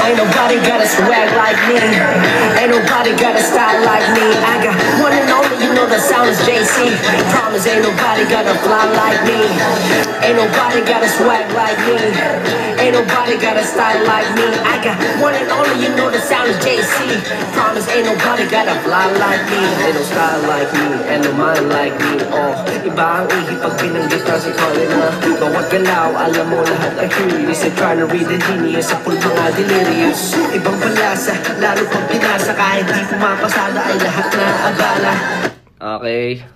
Ain't nobody got a swag like me. Ain't nobody got a style like me. I got one and only, you know the sound is JC. Promise ain't nobody got a fly like me. Ain't nobody got a swag like me. Ain't nobody got a style like me. I got one and only, you know the sound is JC. Promise ain't nobody got a fly like me. Ain't no style like me, ain't no mind like me. Oh, iba ang ihip pag binanggit na si Colin na bawat galaw, alam mo lahat ay curious. I'm trying to read the genius, sa pulpo nga delirious. Ibang palasa, lalo pag binasa, kahit di pumapasada ay lahat na abala. Okay.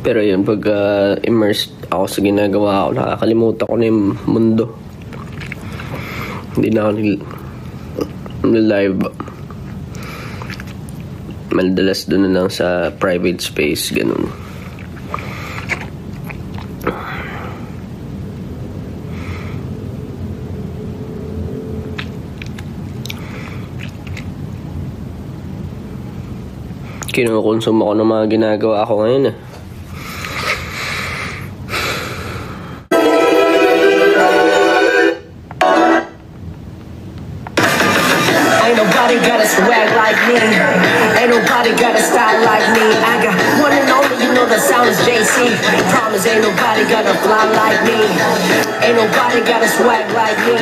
Pero yun, pag immersed ako sa ginagawa ko, nakakalimutan ko na yung mundo. Hindi na ako live. Madalas doon na lang sa private space, ganun. Kinukonsumo ko ng mga ginagawa ko ngayon eh. Ain't nobody got a swag like me. Ain't nobody got a style like me. I got one and only, you know the sound is JC. Promise ain't nobody got a fly like me. Ain't nobody got a swag like me.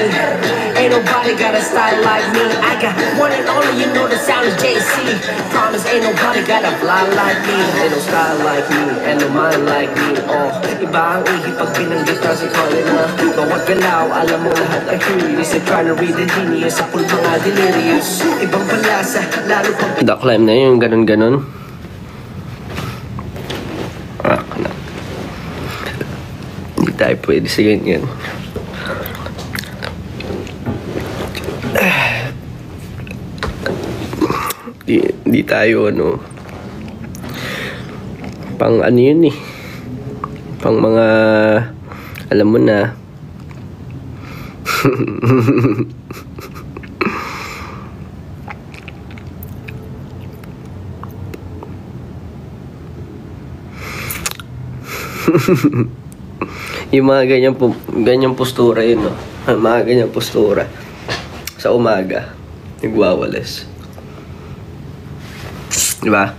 Ain't nobody got a style like me. I got one and only, you know the sound is JC. Promise ain't nobody got a fly like me. Ain't no style like me, ain't no mind like me. Oh, iba ang ihip pag binanggit na si Colin na bawat galaw, alam mo lahat ay curious. I'm trying to read the genius, sa pulpo nga delirious. Ibang palasa, lalo pag The climb na yung ganun-ganun. Hindi tayo pwede sa ganyan. Di tayo pang ano yun eh, pang mga alam mo na. Yung mga ganyang postura yun, no? Mga ganyang postura sa umaga nagwawalis, di ba?